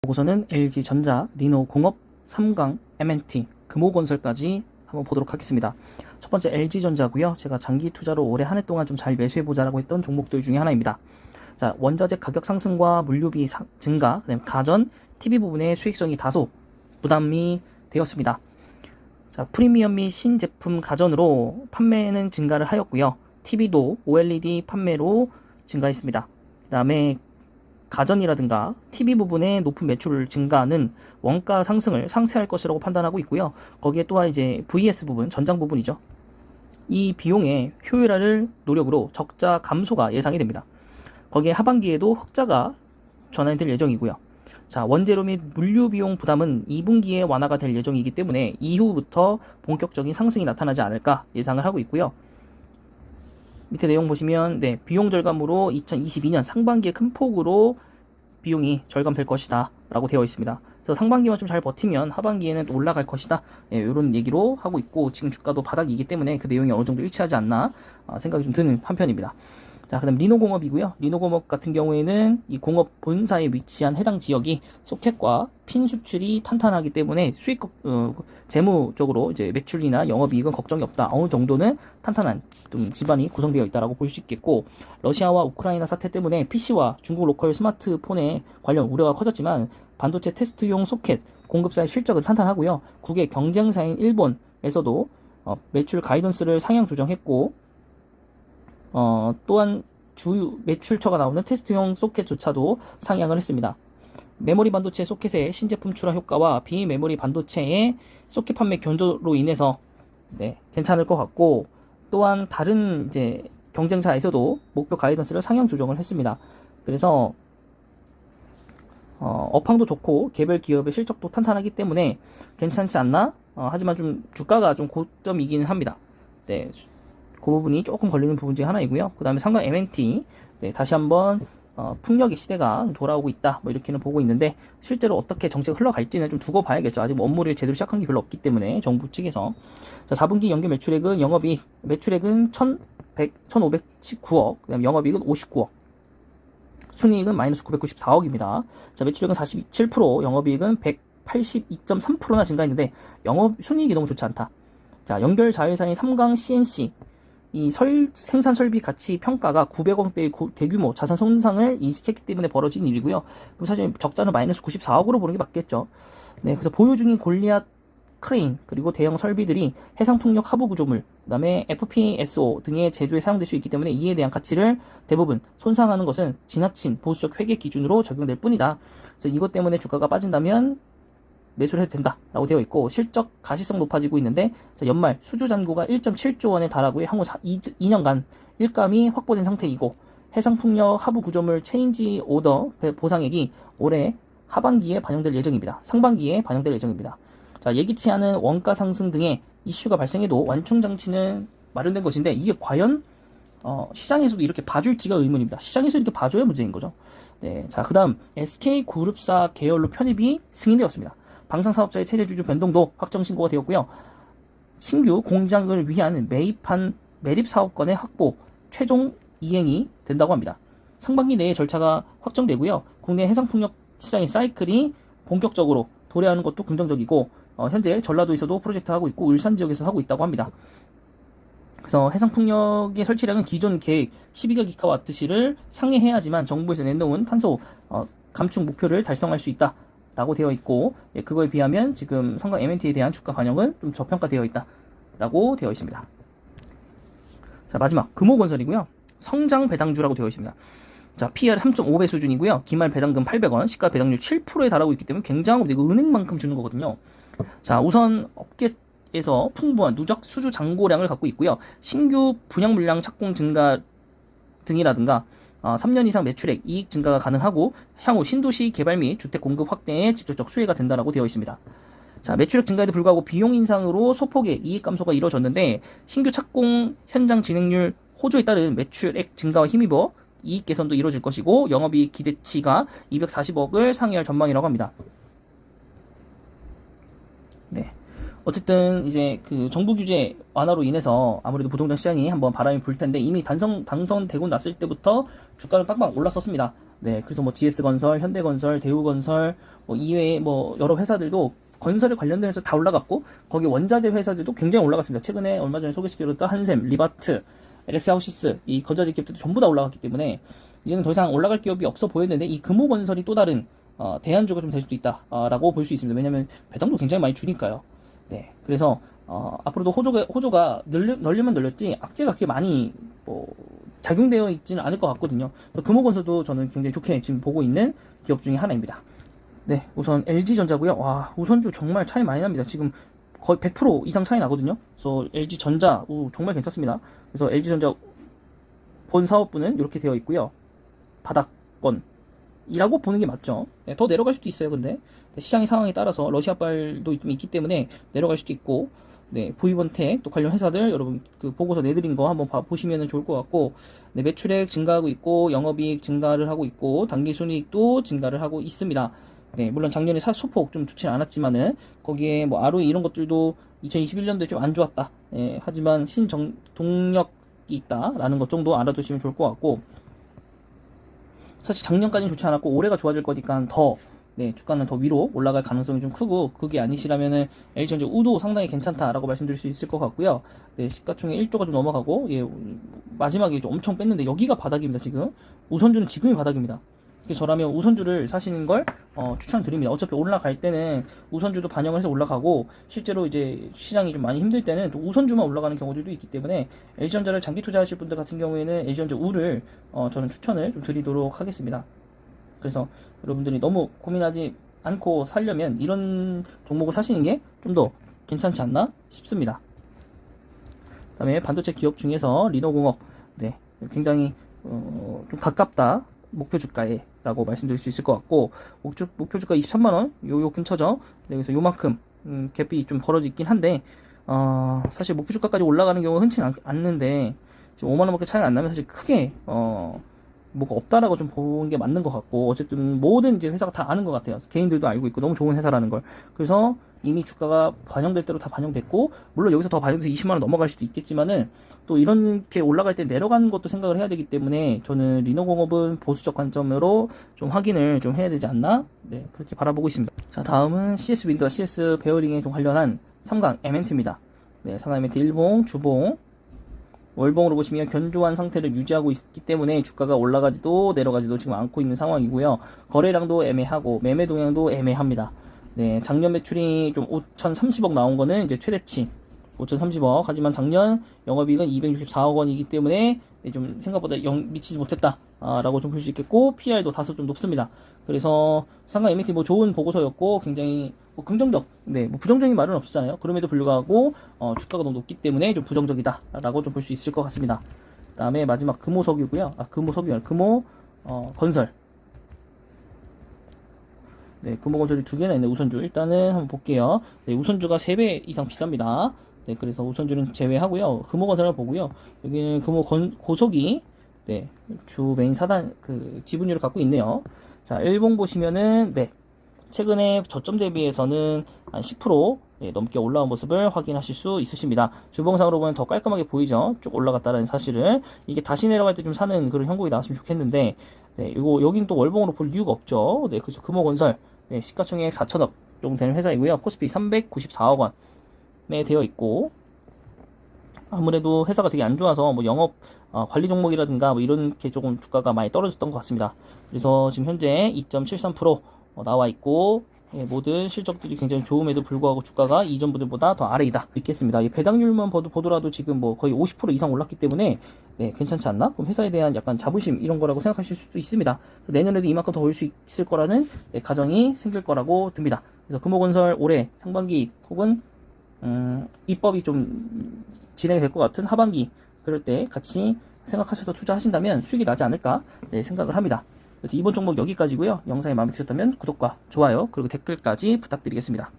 보고서는 LG전자, 리노공업, 삼강, M&T, 금호건설까지 한번 보도록 하겠습니다. 첫 번째 LG전자고요. 제가 장기 투자로 올해 한 해 동안 좀 잘 매수해보자라고 했던 종목들 중에 하나입니다. 자, 원자재 가격 상승과 물류비 증가, 그다음에 가전, TV 부분의 수익성이 다소 부담이 되었습니다. 자, 프리미엄 및 신제품 가전으로 판매는 증가를 하였고요. TV도 OLED 판매로 증가했습니다. 그 다음에 가전이라든가 TV 부분의 높은 매출 증가는 원가 상승을 상쇄할 것이라고 판단하고 있고요. 거기에 또한 이제 VS 부분, 전장 부분이죠. 이 비용의 효율화를 노력으로 적자 감소가 예상이 됩니다. 거기에 하반기에도 흑자가 전환이 될 예정이고요. 자, 원재료 및 물류 비용 부담은 2분기에 완화가 될 예정이기 때문에 이후부터 본격적인 상승이 나타나지 않을까 예상을 하고 있고요. 밑에 내용 보시면 비용 절감으로 2022년 상반기에 큰 폭으로 비용이 절감될 것이다 라고 되어 있습니다. 그래서 상반기만 좀 잘 버티면 하반기에는 또 올라갈 것이다, 이런 얘기로 하고 있고, 지금 주가도 바닥이기 때문에 그 내용이 어느 정도 일치하지 않나 생각이 좀 드는 한편입니다. 자, 그 다음 리노공업이고요. 리노공업 같은 경우에는 이 공업 본사에 위치한 해당 지역이 소켓과 핀 수출이 탄탄하기 때문에 수익, 재무적으로 이제 매출이나 영업이익은 걱정이 없다. 어느 정도는 탄탄한 좀 집안이 구성되어 있다라고 볼 수 있겠고, 러시아와 우크라이나 사태 때문에 PC와 중국 로컬 스마트폰에 관련 우려가 커졌지만 반도체 테스트용 소켓 공급사의 실적은 탄탄하고요. 국외 경쟁사인 일본에서도 매출 가이던스를 상향 조정했고, 또한 주 매출처가 나오는 테스트용 소켓조차도 상향을 했습니다. 메모리 반도체 소켓의 신제품 출하 효과와 비메모리 반도체의 소켓 판매 견조로 인해서 괜찮을 것 같고, 또한 다른 이제 경쟁사에서도 목표 가이던스를 상향 조정을 했습니다. 그래서 업황도 좋고 개별 기업의 실적도 탄탄하기 때문에 괜찮지 않나? 하지만 좀 주가가 좀 고점이기는 합니다. 그 부분이 조금 걸리는 부분 중에 하나이고요. 그 다음에 삼강 M&T, 다시 한번 풍력의 시대가 돌아오고 있다, 뭐 이렇게는 보고 있는데, 실제로 어떻게 정책이 흘러갈지는 좀 두고 봐야겠죠. 아직 업무를 제대로 시작한 게 별로 없기 때문에 정부 측에서. 자, 4분기 연결 매출액은 매출액은 1,519억, 그 다음에 영업이익은 59억, 순이익은 마이너스 994억입니다. 자, 매출액은 47%, 영업이익은 182.3%나 증가했는데 순이익이 너무 좋지 않다. 자, 연결 자회사인 삼강 CNC, 이 생산 설비 가치 평가가 900억대의 대규모 자산 손상을 인식했기 때문에 벌어진 일이고요. 그럼 사실 적자는 마이너스 94억으로 보는 게 맞겠죠. 그래서 보유 중인 골리앗 크레인, 그리고 대형 설비들이 해상풍력 하부 구조물, 그 다음에 FPSO 등의 제조에 사용될 수 있기 때문에 이에 대한 가치를 대부분 손상하는 것은 지나친 보수적 회계 기준으로 적용될 뿐이다. 그래서 이것 때문에 주가가 빠진다면 매수를 해도 된다라고 되어 있고, 실적 가시성 높아지고 있는데, 자, 연말 수주 잔고가 1.7조 원에 달하고 향후 2년간 일감이 확보된 상태이고, 해상풍력 하부 구조물 체인지 오더 보상액이 올해 하반기에 반영될 예정입니다. 상반기에 반영될 예정입니다. 자, 예기치 않은 원가 상승 등의 이슈가 발생해도 완충 장치는 마련된 것인데, 이게 과연 시장에서도 이렇게 봐줄지가 의문입니다. 시장에서 이렇게 봐줘야 문제인 거죠. 자, 그 다음 SK그룹사 계열로 편입이 승인되었습니다. 방산사업자의 최대주주 변동도 확정 신고가 되었고요. 신규 공장을 위한 매립 사업권의 확보 최종 이행이 된다고 합니다. 상반기 내에 절차가 확정되고요. 국내 해상풍력 시장의 사이클이 본격적으로 도래하는 것도 긍정적이고, 현재 전라도에서도 프로젝트 하고 있고 울산 지역에서 하고 있다고 합니다. 그래서 해상풍력의 설치량은 기존 계획 12기가와트시를 상회해야지만 정부에서 내놓은 탄소 감축 목표를 달성할 수 있다 라고 되어 있고, 그거에 비하면 지금 삼강 M&T에 대한 주가 반영은 좀 저평가되어 있다 라고 되어 있습니다. 자, 마지막 금호건설이고요. 성장 배당주라고 되어 있습니다. 자, PR 3.5배 수준이고요. 기말 배당금 800원, 시가 배당률 7%에 달하고 있기 때문에 굉장한 겁니다. 이거 은행만큼 주는 거거든요. 자, 우선 업계에서 풍부한 누적 수주 잔고량을 갖고 있고요. 신규 분양 물량 착공 증가 등이라든가 3년 이상 매출액, 이익 증가가 가능하고, 향후 신도시 개발 및 주택 공급 확대에 직접적 수혜가 된다라고 되어 있습니다. 자, 매출액 증가에도 불구하고 비용 인상으로 소폭의 이익 감소가 이루어졌는데, 신규 착공 현장 진행률 호조에 따른 매출액 증가와 힘입어 이익 개선도 이루어질 것이고, 영업이익 기대치가 240억을 상회할 전망이라고 합니다. 어쨌든 이제 그 정부 규제 완화로 인해서 아무래도 부동산 시장이 한번 바람이 불 텐데, 이미 당선되고 났을 때부터 주가는 빵빵 올랐었습니다. 네, 그래서 뭐 GS건설, 현대건설, 대우건설, 뭐 이외에 뭐 여러 회사들도 건설에 관련된 회사 다 올라갔고, 거기 원자재 회사들도 굉장히 올라갔습니다. 최근에 얼마 전에 소개시켜드렸던 한샘, 리바트, LX 하우시스, 이 건설재 기업들도 전부 다 올라갔기 때문에 이제는 더 이상 올라갈 기업이 없어 보였는데, 이 금호건설이 또 다른 대안주가 좀 될 수도 있다라고 볼 수 있습니다. 왜냐하면 배당도 굉장히 많이 주니까요. 네, 그래서 앞으로도 호조가 널리면 널렸지 악재가 그렇게 많이 뭐 작용되어 있지는 않을 것 같거든요. 그래서 금호건설도 저는 굉장히 좋게 지금 보고 있는 기업 중에 하나입니다. 네, 우선 LG전자고요. 와, 우선주 정말 차이 많이 납니다. 지금 거의 100% 이상 차이 나거든요. 그래서 LG전자 정말 괜찮습니다. 그래서 LG전자 본 사업부는 이렇게 되어 있고요. 바닥권이라고 보는 게 맞죠. 네, 더 내려갈 수도 있어요. 근데 시장의 상황에 따라서 러시아발도 좀 있기 때문에 내려갈 수도 있고, 네, 보이번텍 또 관련 회사들 여러분 그 보고서 내드린 거 한번 보시면 좋을 것 같고, 네, 매출액 증가하고 있고 영업이익 증가를 하고 있고 당기순이익도 증가를 하고 있습니다. 네, 물론 작년에 소폭 좀 좋지는 않았지만은 거기에 뭐 ROE 이런 것들도 2021년도에 좀 안 좋았다. 네, 하지만 동력이 있다라는 것 정도 알아두시면 좋을 것 같고, 사실 작년까지는 좋지 않았고 올해가 좋아질 거니까 네, 주가는 더 위로 올라갈 가능성이 좀 크고, 그게 아니시라면은 LG전자 우도 상당히 괜찮다라고 말씀드릴 수 있을 것 같고요. 네, 시가총액 1조가 좀 넘어가고, 예, 마지막에 좀 엄청 뺐는데 여기가 바닥입니다. 지금 우선주는 지금이 바닥입니다. 저라면 우선주를 사시는 걸 추천드립니다. 어차피 올라갈 때는 우선주도 반영을 해서 올라가고, 실제로 이제 시장이 좀 많이 힘들 때는 또 우선주만 올라가는 경우들도 있기 때문에 LG전자를 장기 투자하실 분들 같은 경우에는 LG전자 우를 저는 추천을 좀 드리도록 하겠습니다. 그래서 여러분들이 너무 고민하지 않고 살려면 이런 종목을 사시는 게 좀 더 괜찮지 않나 싶습니다. 그 다음에 반도체 기업 중에서 리노공업, 네, 굉장히 좀 가깝다 목표 주가에 라고 말씀드릴 수 있을 것 같고, 목표 주가 23만원 요 근처죠. 네, 그래서 요만큼 갭이 좀 벌어지긴 한데, 사실 목표 주가까지 올라가는 경우가 흔치는 않는데, 지금 5만원밖에 차이가 안 나면 사실 크게 뭐가 없다라고 좀 보는 게 맞는 것 같고, 어쨌든 모든 이제 회사가 다 아는 것 같아요. 개인들도 알고 있고 너무 좋은 회사라는 걸. 그래서 이미 주가가 반영될 대로 다 반영됐고, 물론 여기서 더 반영돼서 20만원 넘어갈 수도 있겠지만은 또 이렇게 올라갈 때 내려가는 것도 생각을 해야 되기 때문에 저는 리노공업은 보수적 관점으로 좀 확인을 좀 해야 되지 않나, 네, 그렇게 바라보고 있습니다. 자, 다음은 CS 윈도와 CS 베어링에 좀 관련한 3강 MNT입니다. 네, 3강 MNT 일봉, 주봉, 월봉으로 보시면 견조한 상태를 유지하고 있기 때문에 주가가 올라가지도 내려가지도 지금 않고 있는 상황이고요. 거래량도 애매하고 매매 동향도 애매합니다. 네, 작년 매출이 좀 5,030억 나온 거는 이제 최대치 5,030억. 하지만 작년 영업이익은 264억 원이기 때문에 좀 생각보다 미치지 못했다 라고 좀 볼 수 있겠고, PR도 다소 좀 높습니다. 그래서 상가 MNT 뭐 좋은 보고서였고 굉장히 뭐 긍정적, 네, 뭐 부정적인 말은 없잖아요. 그럼에도 불구하고 주가가 너무 높기 때문에 좀 부정적이다 라고 좀 볼 수 있을 것 같습니다. 그 다음에 마지막 금호석유고요. 금호 건설. 네, 금호건설이 두 개나 있네. 우선주 일단은 한번 볼게요. 네, 우선주가 3배 이상 비쌉니다. 네, 그래서 우선주는 제외하고요. 금호건설을 보고요. 여기는 고석이, 네, 주 메인 사단 그 지분율을 갖고 있네요. 자, 일봉 보시면은, 네, 최근에 저점 대비해서는 한 10% 넘게 올라온 모습을 확인하실 수 있으십니다. 주봉상으로 보면 더 깔끔하게 보이죠? 쭉 올라갔다는 사실을. 이게 다시 내려갈 때 좀 사는 그런 형국이 나왔으면 좋겠는데, 네, 여긴 또 월봉으로 볼 이유가 없죠. 네, 그래서 금호건설, 네, 시가총액 4천억 정도 되는 회사이고요. 코스피 394억 원에 되어 있고, 아무래도 회사가 되게 안 좋아서 뭐 영업 관리 종목이라든가 뭐 이렇게 조금 주가가 많이 떨어졌던 것 같습니다. 그래서 지금 현재 2.73% 나와 있고, 예, 모든 실적들이 굉장히 좋음에도 불구하고 주가가 이전분들보다 더 아래이다 있겠습니다. 이 배당률만 보더라도 지금 뭐 거의 50% 이상 올랐기 때문에, 네, 괜찮지 않나? 그럼 회사에 대한 약간 자부심 이런 거라고 생각하실 수도 있습니다. 내년에도 이만큼 더 올 수 있을 거라는, 네, 가정이 생길 거라고 듭니다. 그래서 금호건설 올해 상반기 혹은 입법이 좀 진행이 될 것 같은 하반기, 그럴 때 같이 생각하셔서 투자하신다면 수익이 나지 않을까, 네, 생각을 합니다. 그래서 이번 종목 여기까지고요. 영상이 마음에 드셨다면 구독과 좋아요 그리고 댓글까지 부탁드리겠습니다.